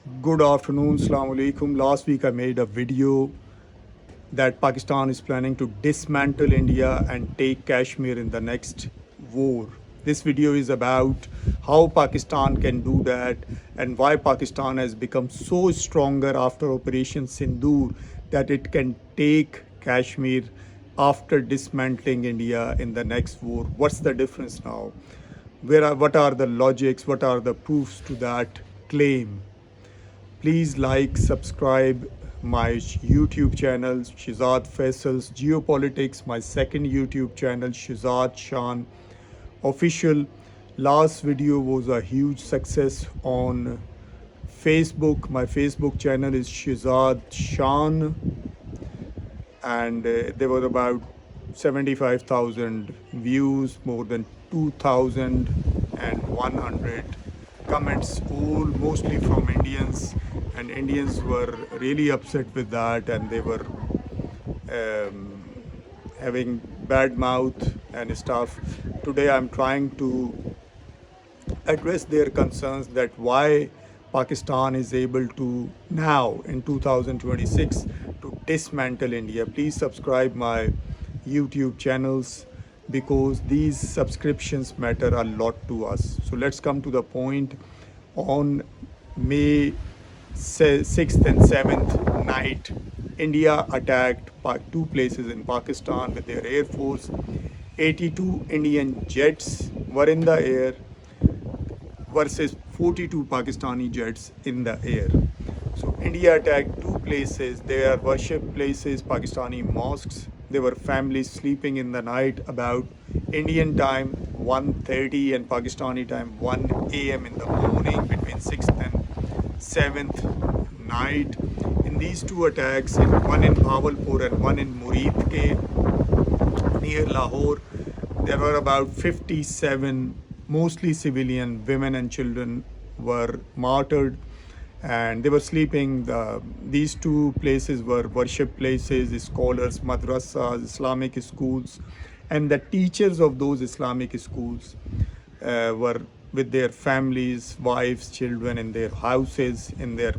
Good afternoon, Assalamu alaikum. Last week I made a video that Pakistan is planning to dismantle India and take Kashmir in the next war. This video is about how Pakistan can do that and why Pakistan has become so stronger after Operation Sindoor that it can take Kashmir after dismantling India in the next war. What's the difference now? What are the logics? What are the proofs to that claim? Please like, subscribe my YouTube channel, Shahzad Faisal's Geopolitics, my second YouTube channel, Shahzad Shan Official. Last video was a huge success on Facebook. My Facebook channel is Shahzad Shan, and there were about 75,000 views, more than 2,100 comments, all mostly from Indians, and Indians were really upset with that, and they were having bad mouth and stuff. Today I'm trying to address their concerns that why Pakistan is able to now in 2026 to dismantle India. Please subscribe my YouTube channels because these subscriptions matter a lot to us. So let's come to the point. On May 6th and 7th night, India attacked two places in Pakistan with their air force. 82 Indian jets were in the air versus 42 Pakistani jets in the air. So India attacked two places. They are worship places, Pakistani mosques. There were families sleeping in the night about Indian time 1:30 and Pakistani time 1 a.m. in the morning between 6th and 7th night. In these two attacks, one in Bawalpur and one in Muridke near Lahore, there were about 57 mostly civilian women and children were martyred, and they were sleeping. These two places were worship places, scholars, madrasas, Islamic schools, and the teachers of those Islamic schools were with their families, wives, children in their houses, in their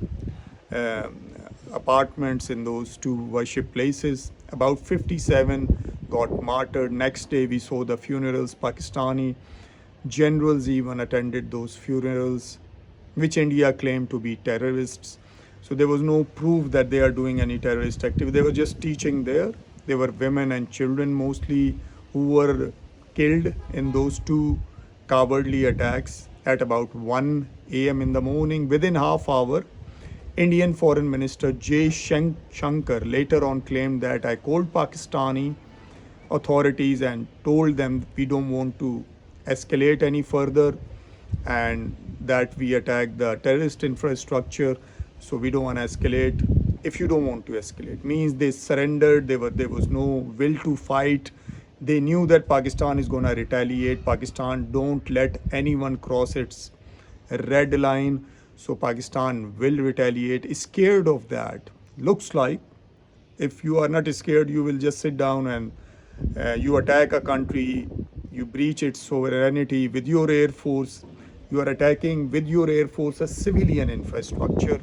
apartments in those two worship places. About 57 got martyred. Next day we saw the funerals. Pakistani generals even attended those funerals, which India claimed to be terrorists. So there was no proof that they are doing any terrorist activity. They were just teaching there. There were women and children mostly who were killed in those two cowardly attacks at about 1 a.m. in the morning. Within half hour, Indian Foreign Minister J. Shankar later on claimed that I called Pakistani authorities and told them we don't want to escalate any further and that we attack the terrorist infrastructure, so we don't want to escalate. If you don't want to escalate, means they surrendered. There was no will to fight. They knew that Pakistan is going to retaliate. Pakistan don't let anyone cross its red line, so Pakistan will retaliate. Scared of that. Looks like if you are not scared, you will just sit down and you attack a country, you breach its sovereignty with your air force. You are attacking with your air force a civilian infrastructure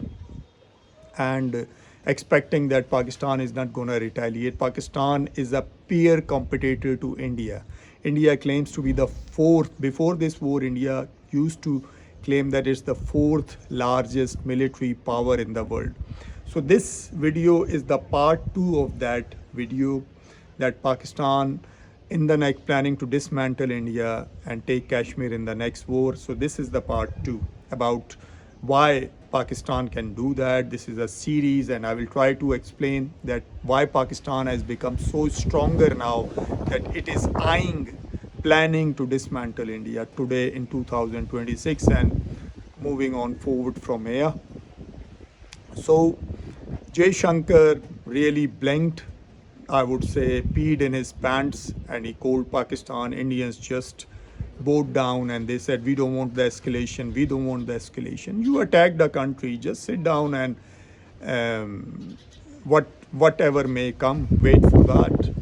and expecting that Pakistan is not going to retaliate. Pakistan is a peer competitor to India. India claims to be the fourth. Before this war, India used to claim that it's the fourth largest military power in the world. So this video is the part 2 of that video, that Pakistan in the next planning to dismantle India and take Kashmir in the next war. So this is the part 2 about why Pakistan can do that. This is a series and I will try to explain that why Pakistan has become so stronger now that it is planning to dismantle India today in 2026 and moving on forward from here. So Jay Shankar really blinked, I would say, peed in his pants, and he called Pakistan. Indians just bowed down and they said, we don't want the escalation. We don't want the escalation. You attacked the country. Just sit down and whatever may come, wait for that.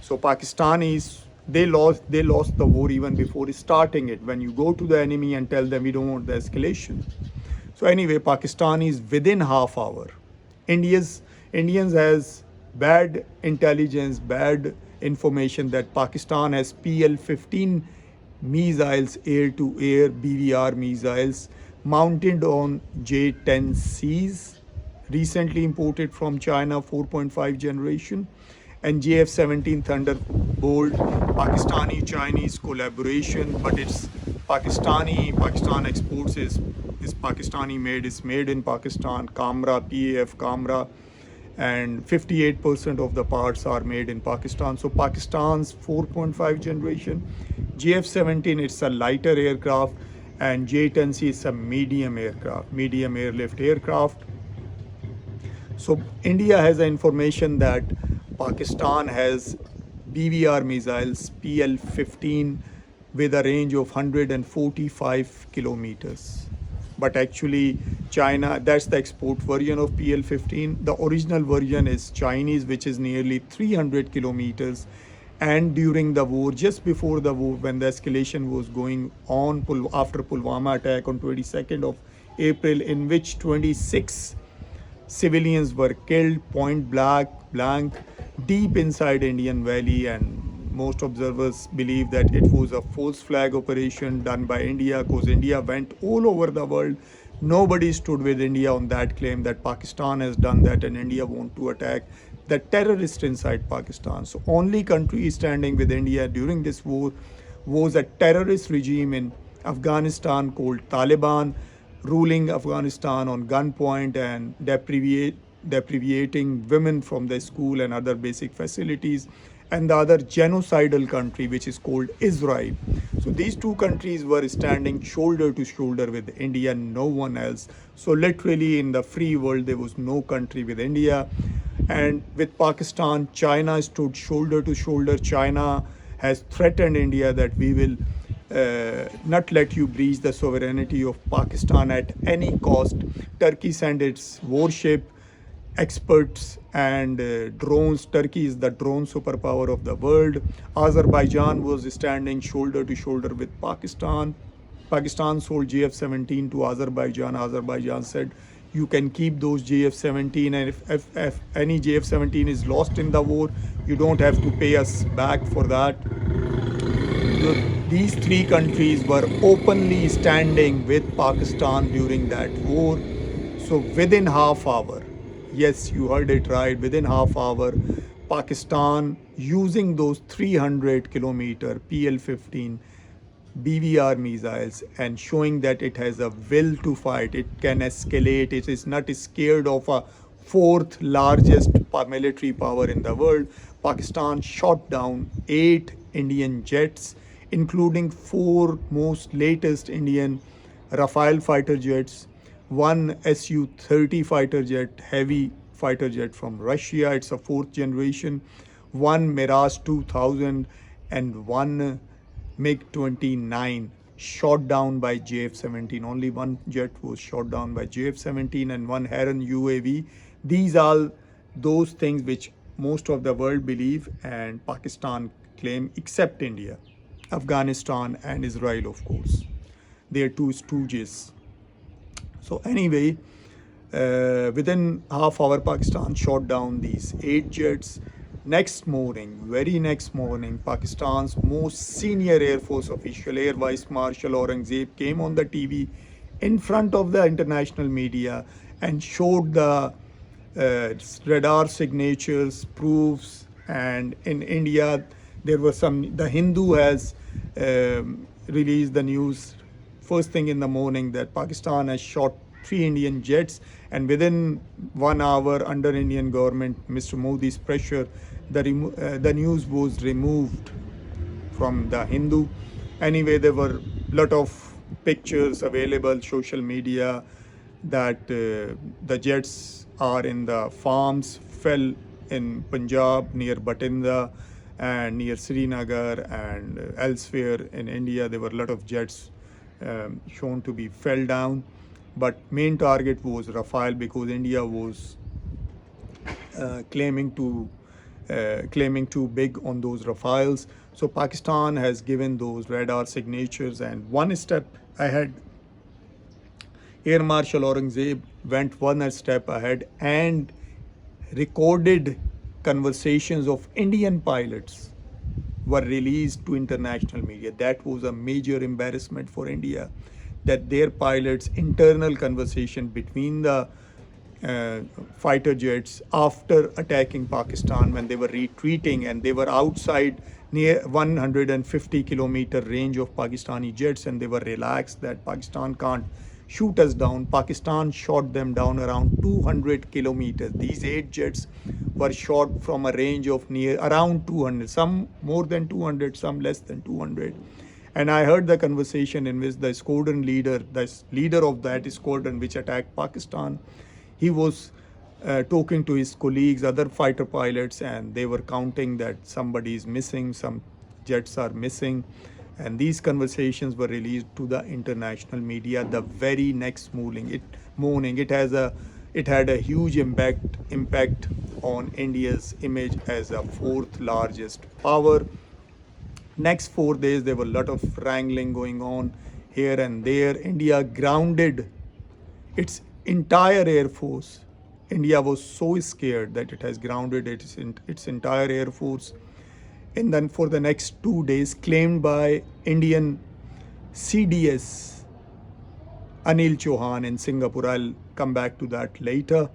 So Pakistanis, they lost the war even before starting it. When you go to the enemy and tell them we don't want the escalation. So anyway, Pakistan is within half hour. India's Indians has bad intelligence, bad information that Pakistan has PL-15 missiles, air to air BVR missiles mounted on J-10Cs, recently imported from China, 4.5 generation, and JF-17 Thunderbolt, Pakistani Chinese collaboration, but it's Pakistan exports is Pakistani made, is made in Pakistan, Kamra, PAF Kamra, and 58% of the parts are made in Pakistan. So Pakistan's 4.5 generation, JF-17 it's a lighter aircraft, and J-10C is a medium aircraft, medium airlift aircraft. So India has the information that Pakistan has BVR missiles PL-15 with a range of 145 kilometers. But actually China, that's the export version of PL-15. The original version is Chinese, which is nearly 300 kilometers. And during the war, just before the war, when the escalation was going on after Pulwama attack on 22nd of April, in which 26 civilians were killed point blank deep inside Indian Valley, and most observers believe that it was a false flag operation done by India, because India went all over the world. Nobody stood with India on that claim that Pakistan has done that and India want to attack the terrorist inside Pakistan. So only country standing with India during this war was a terrorist regime in Afghanistan called Taliban, ruling Afghanistan on gunpoint and deprivating women from the school and other basic facilities, and the other genocidal country, which is called Israel. So these two countries were standing shoulder to shoulder with India, no one else. So literally in the free world, there was no country with India. And with Pakistan, China stood shoulder to shoulder. China has threatened India that we will not let you breach the sovereignty of Pakistan at any cost. Turkey sent its warship, experts, and drones. Turkey is the drone superpower of the world. Azerbaijan was standing shoulder to shoulder with Pakistan. Pakistan sold JF-17 to Azerbaijan. Azerbaijan said, you can keep those JF-17, and if any JF-17 is lost in the war, you don't have to pay us back for that. These three countries were openly standing with Pakistan during that war. So within half hour, yes, you heard it right, within half hour, Pakistan using those 300 kilometer PL-15 BVR missiles and showing that it has a will to fight, it can escalate, it is not scared of a fourth largest military power in the world. Pakistan shot down 8 Indian jets, including 4 most latest Indian Rafale fighter jets, one Su-30 fighter jet, heavy fighter jet from Russia, it's a 4th generation, one Mirage 2000, and one MiG-29 shot down by JF-17. Only one jet was shot down by JF-17 and one Heron UAV. These are those things which most of the world believe and Pakistan claim, except India, Afghanistan, and Israel, of course. They are two stooges. So anyway, within half hour, Pakistan shot down these 8 jets. Next morning, very next morning, Pakistan's most senior Air Force official, Air Vice Marshal Aurangzeb, came on the TV in front of the international media and showed the radar signatures, proofs. And in India, there were some, the Hindu has released the news first thing in the morning that Pakistan has shot 3 Indian jets, and within 1 hour, under Indian government, Mr. Modi's pressure, the news was removed from the Hindu. Anyway, there were a lot of pictures available, social media, that the jets are in the farms, fell in Punjab, near Batinda, and near Srinagar, and elsewhere in India. There were a lot of jets shown to be fell down, but main target was Rafale, because India was claiming too big on those Rafales. So Pakistan has given those radar signatures, and one step ahead Air Marshal Aurangzeb went one step ahead and recorded conversations of Indian pilots were released to international media. That was a major embarrassment for India, that their pilots' internal conversation between the uh, fighter jets after attacking Pakistan when they were retreating and they were outside near 150-kilometer range of Pakistani jets and they were relaxed that Pakistan can't shoot us down. Pakistan shot them down around 200 kilometers. These 8 jets were shot from a range of near around 200, some more than 200, some less than 200. And I heard the conversation in which the squadron leader, the leader of that squadron which attacked Pakistan, he was talking to his colleagues, other fighter pilots, and they were counting that somebody is missing, some jets are missing. And these conversations were released to the international media the very next morning. It had a huge impact on India's image as a fourth largest power. Next 4 days, there were a lot of wrangling going on here and there. India grounded its entire air force. India was so scared that it has grounded its entire air force. And then for the next 2 days, claimed by Indian CDS Anil Chauhan in Singapore. I'll come back to that later.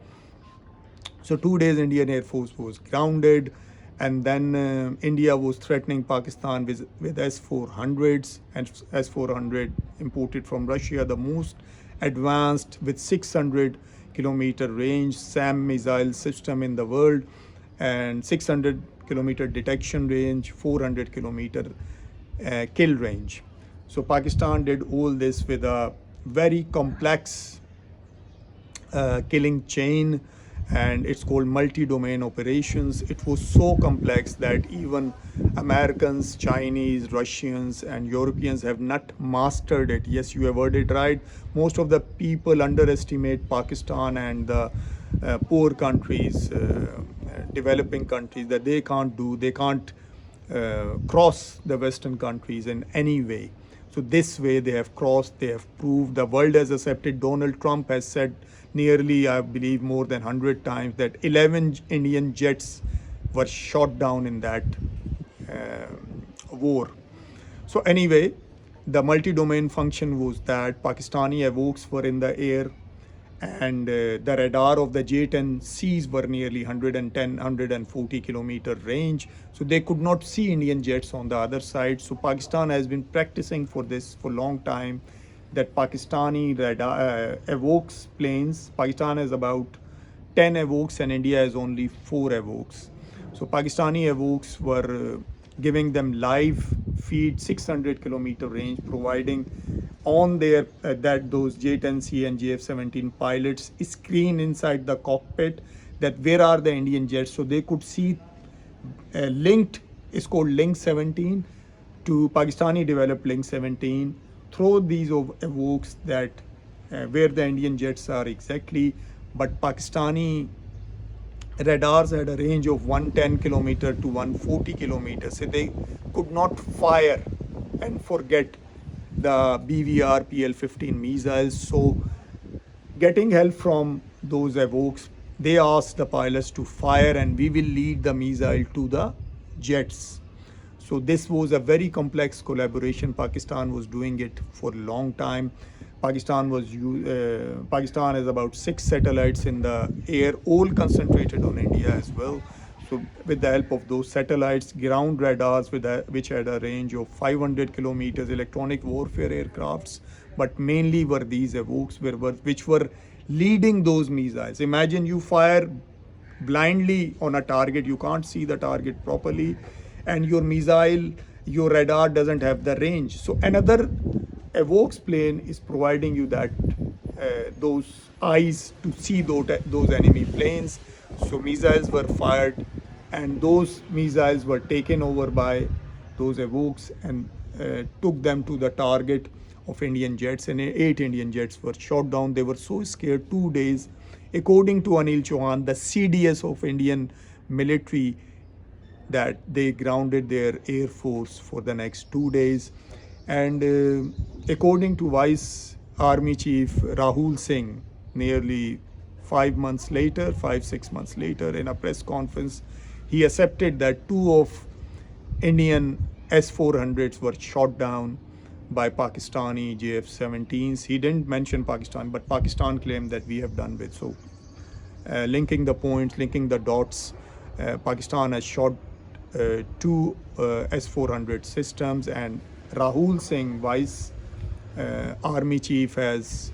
So 2 days Indian Air Force was grounded, and then India was threatening Pakistan with S-400s, and S-400 imported from Russia, the most advanced with 600-kilometer range SAM missile system in the world, and 600-kilometer detection range, 400-kilometer kill range. So Pakistan did all this with a very complex killing chain, and it's called multi-domain operations. It was so complex that even Americans, Chinese, Russians, and Europeans have not mastered it. Yes, you have heard it right. Most of the people underestimate Pakistan and the poor countries, developing countries, that they can't cross the Western countries in any way. So this way they have crossed, they have proved, the world has accepted. Donald Trump has said nearly, I believe, more than 100 times that 11 Indian jets were shot down in that war. So anyway, the multi-domain function was that Pakistani Avokes were in the air, and the radar of the J-10Cs were nearly 110, 140-kilometer range. So they could not see Indian jets on the other side. So Pakistan has been practicing for this for a long time, that Pakistani radar, Avokes planes. Pakistan has about 10 Avokes and India has only 4 Avokes. So Pakistani Avokes were giving them live feed 600-kilometer range, providing on their those J-10C and JF-17 pilots screen inside the cockpit that where are the Indian jets. So they could see linked, it's called Link 17, to Pakistani developed Link 17 through these Avokes that where the Indian jets are exactly. But Pakistani radars had a range of 110 kilometer to 140 kilometers. So they could not fire and forget the BVR PL-15 missiles. So getting help from those Avokes, they asked the pilots to fire and we will lead the missile to the jets. So this was a very complex collaboration. Pakistan was doing it for a long time. Pakistan has about 6 satellites in the air, all concentrated on India as well. So with the help of those satellites, ground radars which had a range of 500 kilometers, electronic warfare aircrafts, but mainly were these Avokes which were leading those missiles. Imagine you fire blindly on a target, you can't see the target properly, and your missile, your radar doesn't have the range. So another Avokes plane is providing you that those eyes to see those enemy planes. So missiles were fired, and those missiles were taken over by those Avokes and took them to the target of Indian jets, and 8 Indian jets were shot down. They were so scared. 2 days, according to Anil Chauhan, the CDS of Indian military, that they grounded their air force for the next 2 days. And according to Vice Army Chief Rahul Singh, nearly 5 months later, 5, 6 months later, in a press conference, he accepted that two of Indian S-400s were shot down by Pakistani JF-17s. He didn't mention Pakistan, but Pakistan claimed that we have done with. So, linking the points, linking the dots, Pakistan has shot two S-400 systems, and Rahul Singh, Vice Army Chief, has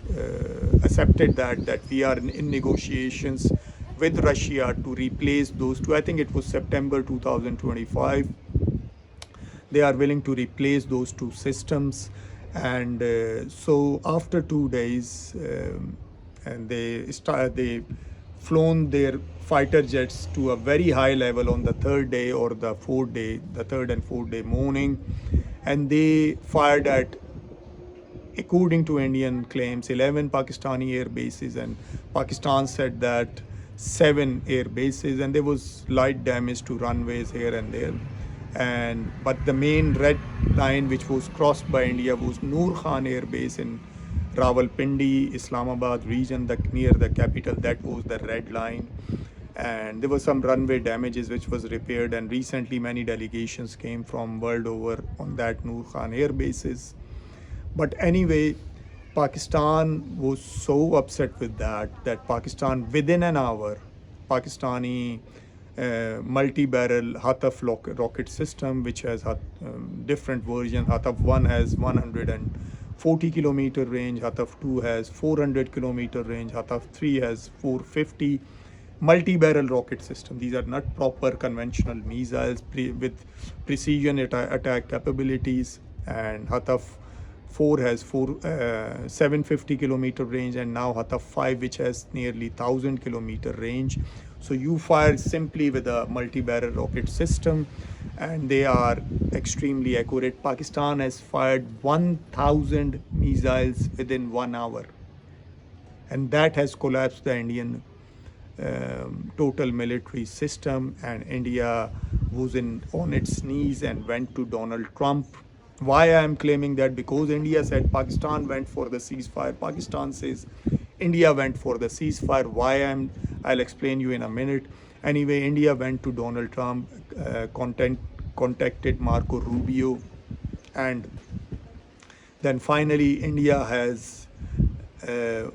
accepted that we are in negotiations with Russia to replace those two. I think it was September 2025. They are willing to replace those two systems, and so after 2 days, and they flown their fighter jets to a very high level on the third day or the fourth day, the third and fourth day morning, and they fired at, according to Indian claims, 11 Pakistani air bases, and Pakistan said that 7 air bases, and there was light damage to runways here and there. And but the main red line which was crossed by India was Noor Khan Air Base in Rawalpindi, Islamabad region, near the capital. That was the red line. And there were some runway damages which was repaired, and recently many delegations came from world over on that Noor Khan air bases. But anyway, Pakistan was so upset with that Pakistan, within an hour, Pakistani multi-barrel Hataf rocket system, which has different versions. Hataf 1 has 140 kilometer range, Hataf 2 has 400 kilometer range, Hataf 3 has 450. Multi-barrel rocket system. These are not proper conventional missiles with precision attack capabilities. And Hataf 4 has 750 kilometer range, and now Hataf 5, which has nearly 1000 kilometer range. So you fire simply with a multi-barrel rocket system, and they are extremely accurate. Pakistan has fired 1000 missiles within 1 hour, and that has collapsed the Indian total military system, and India was on its knees and went to Donald Trump. Why I am claiming that? Because India said Pakistan went for the ceasefire. Pakistan says India went for the ceasefire. I'll explain you in a minute. Anyway, India went to Donald Trump, contacted Marco Rubio, and then finally India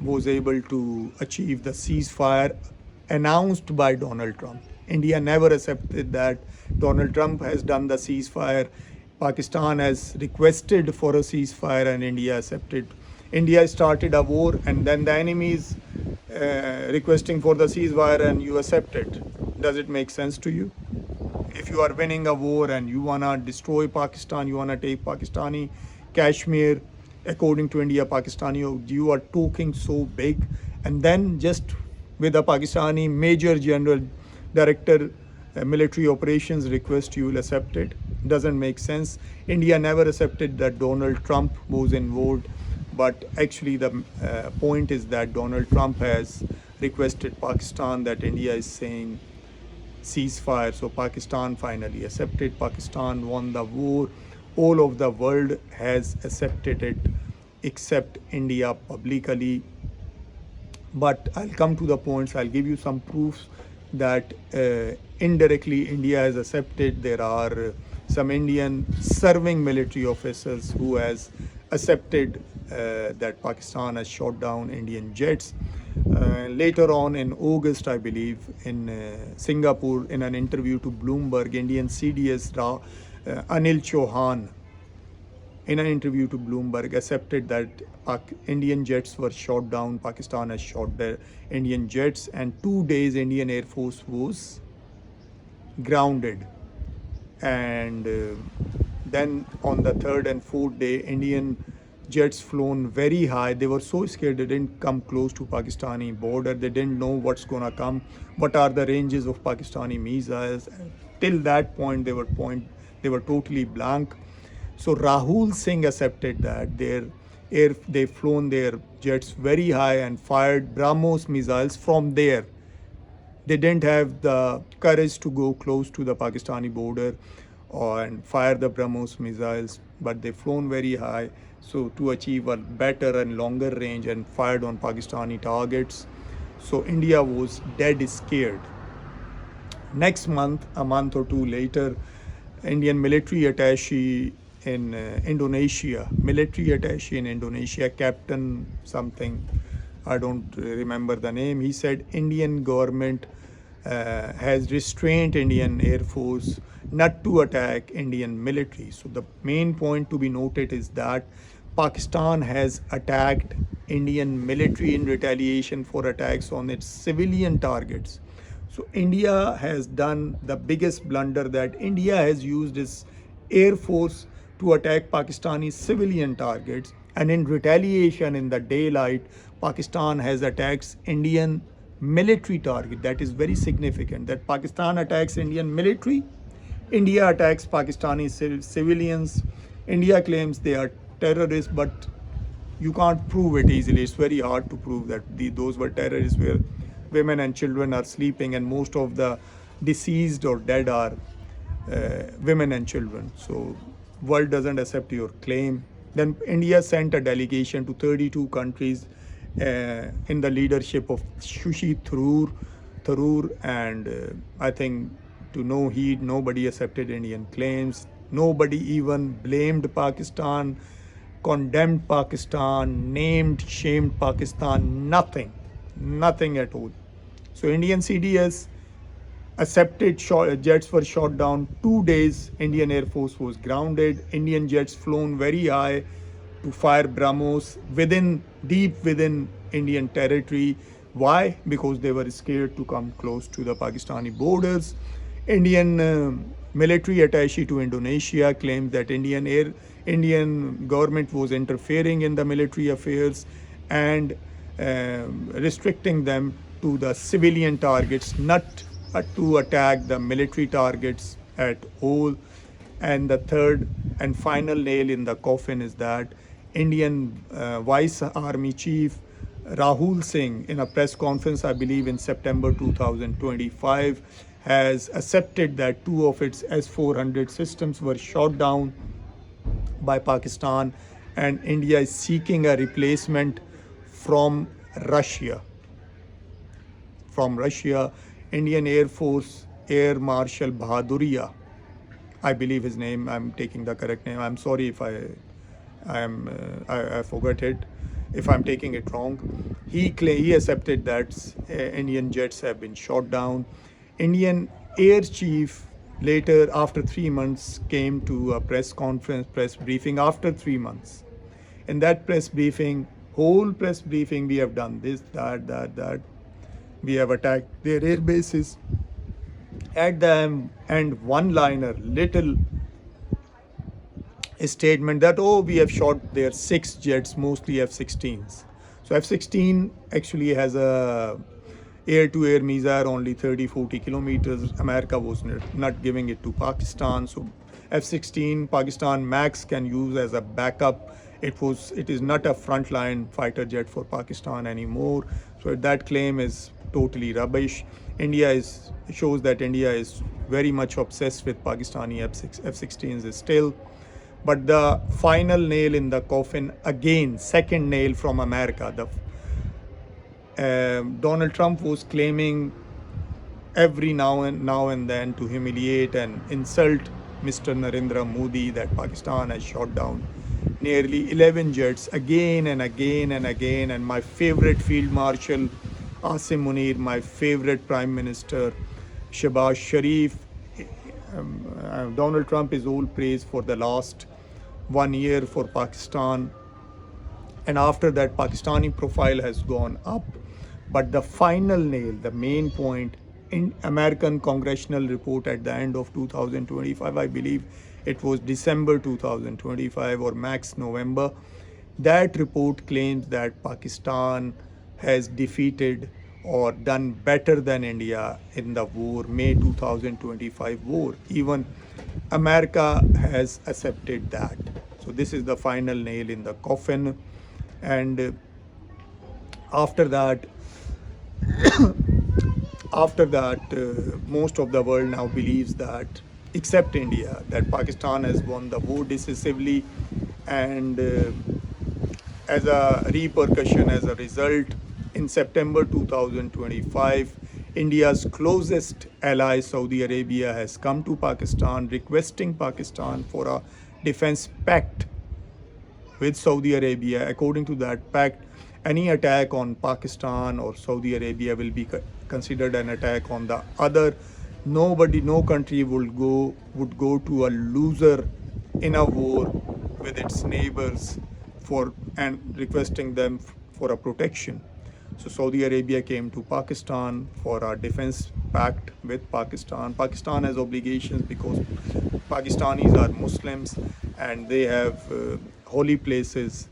was able to achieve the ceasefire announced by Donald Trump. India never accepted that. Donald Trump has done the ceasefire. Pakistan has requested for a ceasefire, and India accepted. India started a war, and then the enemy is requesting for the ceasefire, and you accept it. Does it make sense to you? If you are winning a war and you want to destroy Pakistan, you want to take Pakistani Kashmir, according to India, Pakistani, you are talking so big, and then just with a Pakistani Major General Director military operations request, you will accept it. Doesn't make sense. India never accepted that Donald Trump was involved, but actually the point is that Donald Trump has requested Pakistan, that India is saying ceasefire. So Pakistan finally accepted. Pakistan won the war. All of the world has accepted it except India publicly. But I'll come to the points. I'll give you some proofs that indirectly India has accepted. There are some Indian serving military officers who has accepted that Pakistan has shot down Indian jets. Later on in August, I believe, in Singapore, in an interview to Bloomberg, Indian CDS Anil Chauhan, in an interview to Bloomberg, accepted that Indian jets were shot down. Pakistan has shot the Indian jets, and 2 days Indian Air Force was grounded. And then on the third and fourth day, Indian jets flown very high. They were so scared they didn't come close to Pakistani border. They didn't know what's gonna come, what are the ranges of Pakistani missiles. Till that point, they were totally blank. So Rahul Singh accepted that they flown their jets very high and fired BrahMos missiles from there. They didn't have the courage to go close to the Pakistani border. and fire the BrahMos missiles, but they flown very high, so to achieve a better and longer range, and fired on Pakistani targets. So India was dead scared. Next month, a month or two later, Indian military attaché in Indonesia, Captain something, I don't remember the name. He said Indian government has restrained Indian Air Force not to attack Indian military. So the main point to be noted is that Pakistan has attacked Indian military in retaliation for attacks on its civilian targets. So India has done the biggest blunder, that India has used its air force to attack Pakistani civilian targets, and in retaliation, in the daylight, Pakistan has attacked Indian military target. That is very significant, that Pakistan attacks Indian military, India attacks Pakistani civilians. India claims they are terrorists, but you can't prove it easily. It's very hard to prove that those were terrorists, where women and children are sleeping, and most of the deceased or dead are women and children. So world doesn't accept your claim. Then India sent a delegation to 32 countries in the leadership of Sushi Tharoor, and I think to no heed, nobody accepted Indian claims. Nobody even blamed Pakistan, condemned Pakistan, named, shamed Pakistan, nothing, nothing at all. So Indian CDS accepted, jets were shot down. 2 days, Indian Air Force was grounded. Indian jets flown very high to fire BrahMos deep within Indian territory. Why? Because they were scared to come close to the Pakistani borders. Indian military attaché to Indonesia claimed that Indian government was interfering in the military affairs and restricting them to the civilian targets, not to attack the military targets at all. And the third and final nail in the coffin is that Indian Vice Army Chief Rahul Singh, in a press conference, I believe in September 2025, has accepted that two of its S-400 systems were shot down by Pakistan, and India is seeking a replacement from Russia. From Russia, Indian Air Force Air Marshal Bahaduria, I believe his name, I'm taking the correct name. I'm sorry if I forgot it, if I'm taking it wrong. He accepted that Indian jets have been shot down. Indian Air Chief later, after 3 months, came to a press briefing after 3 months. In that whole press briefing, we have done this, that. We have attacked their air bases. At the end, one-liner, little statement that, oh, we have shot their 6 jets, mostly F-16s. So F-16 actually has a air-to-air missile only 30-40 kilometers. America was not giving it to Pakistan. So F-16 Pakistan Max can use as a backup. It is not a frontline fighter jet for Pakistan anymore. So that claim is totally rubbish. Shows that India is very much obsessed with Pakistani F-16s still. But the final nail in the coffin, again, second nail from America. Donald Trump was claiming every now and then to humiliate and insult Mr. Narendra Modi that Pakistan has shot down nearly 11 jets again and again and again. And my favorite Field Marshal Asim Munir, my favorite Prime Minister Shehbaz Sharif, Donald Trump is all praised for the last 1 year for Pakistan. And after that, Pakistani profile has gone up. But the final nail, the main point, in American Congressional Report at the end of 2025, I believe it was December 2025 or max November, that report claims that Pakistan has defeated or done better than India in the war, May 2025 war. Even America has accepted that. So this is the final nail in the coffin. And after that, most of the world now believes that except India, that Pakistan has won the war decisively. And as a repercussion, as a result, in September 2025, India's closest ally, Saudi Arabia, has come to Pakistan requesting Pakistan for a defense pact with Saudi Arabia. According to that pact, any attack on Pakistan or Saudi Arabia will be considered an attack on the other. Nobody, no country would go to a loser in a war with its neighbors for and requesting them for a protection. So Saudi Arabia came to Pakistan for a defense pact with Pakistan. Pakistan has obligations because Pakistanis are Muslims and they have holy places,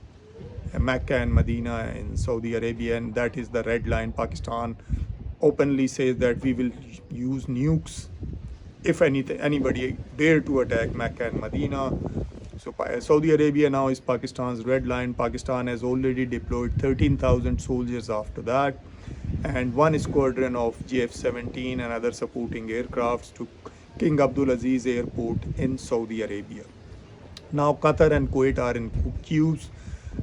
Mecca and Medina in Saudi Arabia, and that is the red line. Pakistan openly says that we will use nukes if anybody dare to attack Mecca and Medina. So Saudi Arabia now is Pakistan's red line. Pakistan has already deployed 13,000 soldiers after that, and one squadron of JF-17 and other supporting aircrafts to King Abdulaziz Airport in Saudi Arabia. Now Qatar and Kuwait are in queues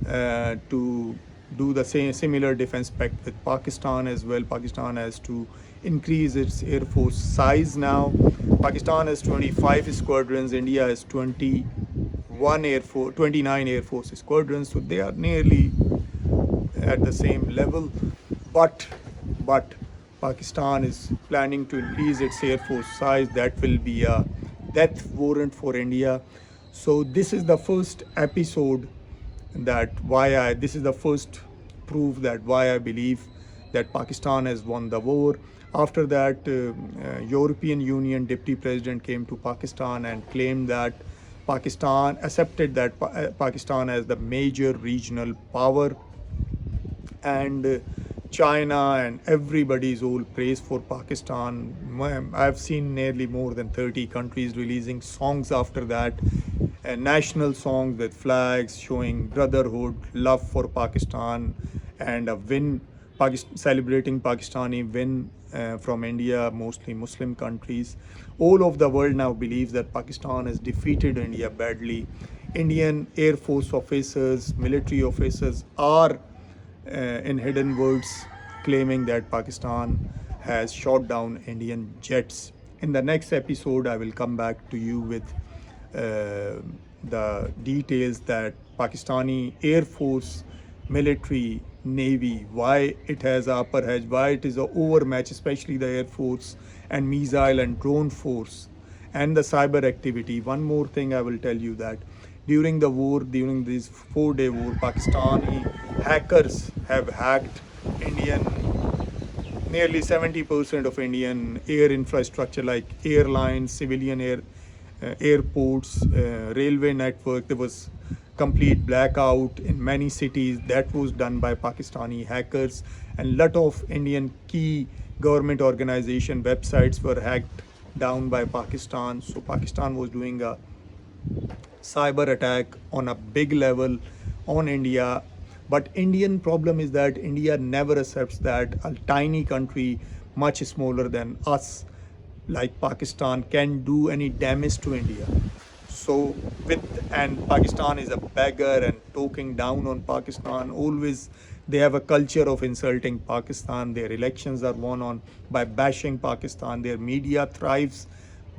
to do the same similar defense pact with Pakistan as well. Pakistan has to increase its air force size now. Pakistan has 25 squadrons. India has 29 air force squadrons. So they are nearly at the same level. But Pakistan is planning to increase its air force size. That will be a death warrant for India. So this is the first episode this is the first proof that why I believe that Pakistan has won the war. After that, European Union Deputy President came to Pakistan and claimed that Pakistan accepted that Pakistan as the major regional power, and China and everybody's all praise for Pakistan. I've seen nearly more than 30 countries releasing songs after that, national songs with flags showing brotherhood, love for Pakistan, and a win, celebrating Pakistani win from India, mostly Muslim countries. All of the world now believes that Pakistan has defeated India badly. Indian Air Force officers, military officers are in hidden words claiming that Pakistan has shot down Indian jets. In the next episode, I will come back to you with the details that Pakistani Air Force, military, navy, why it has a upper edge, why it is a overmatch, especially the Air Force and missile and drone force and the cyber activity. One more thing I will tell you that during the war, during this 4-day war, Pakistani hackers have hacked Indian nearly 70% of Indian air infrastructure like airlines, civilian airports, railway network. There was complete blackout in many cities. That was done by Pakistani hackers, and lot of Indian key government organization websites were hacked down by Pakistan. So Pakistan was doing a cyber attack on a big level on India. But Indian problem is that India never accepts that a tiny country much smaller than us like Pakistan can do any damage to India. So Pakistan is a beggar and talking down on Pakistan. Always they have a culture of insulting Pakistan. Their elections are won on by bashing Pakistan. Their media thrives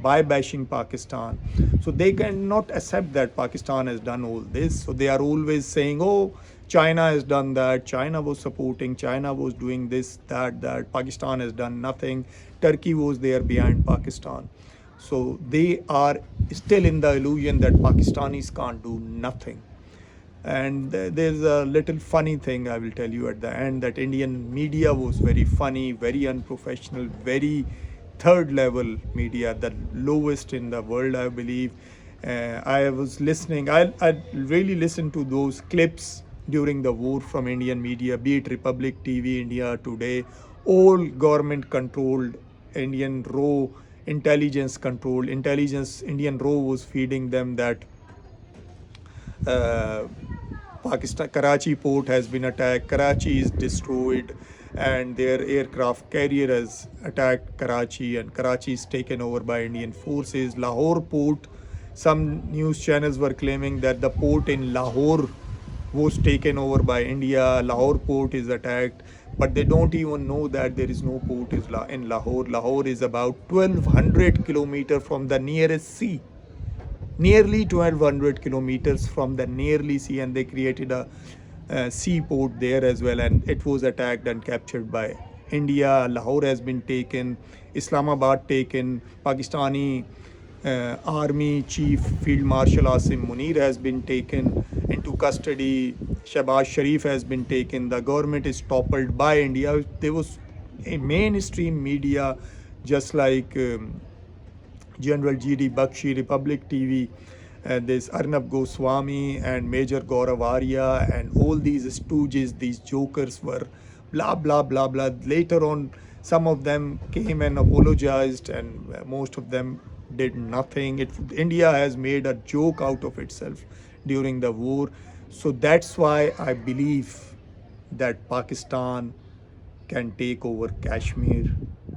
by bashing Pakistan. So they cannot accept that Pakistan has done all this. So they are always saying, oh, China has done that. China was supporting. China was doing this, that. Pakistan has done nothing. Turkey was there behind Pakistan. So they are still in the illusion that Pakistanis can't do nothing. And there's a little funny thing I will tell you at the end, that Indian media was very funny, very unprofessional, very third level media, the lowest in the world, I believe. I was listening, I really listened to those clips during the war from Indian media, be it Republic TV, India Today, all government controlled, Indian raw intelligence controlled. Indian raw was feeding them that Pakistan Karachi port has been attacked, Karachi is destroyed, and their aircraft carrier has attacked Karachi, and Karachi is taken over by Indian forces. Lahore port, some news channels were claiming that the port in Lahore was taken over by India. Lahore port is attacked, but they don't even know that there is no port in Lahore. Lahore is about 1200 kilometers from the nearest sea, nearly 1200 kilometers from the nearly sea, and they created a seaport there as well, and it was attacked and captured by India. Lahore has been taken, Islamabad taken, Pakistani army chief field marshal Asim Munir has been taken into custody. Shahbaz Sharif has been taken. The government is toppled by India. There was a mainstream media just like General G.D. Bakshi, Republic TV, and this Arnab Goswami and Major Gaurav Arya and all these stooges, these jokers were blah, blah, blah, blah. Later on, some of them came and apologized, and most of them did nothing. India has made a joke out of itself during the war. So that's why I believe that Pakistan can take over Kashmir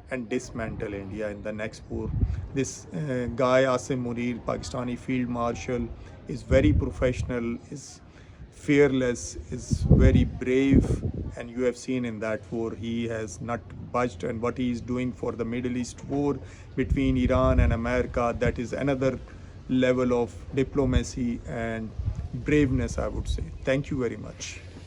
and dismantle India in the next war. This guy Asim Munir, Pakistani field marshal, is very professional, is fearless, is very brave, and you have seen in that war he has not budged, and what he is doing for the Middle East war between Iran and America, that is another level of diplomacy and braveness, I would say. Thank you very much.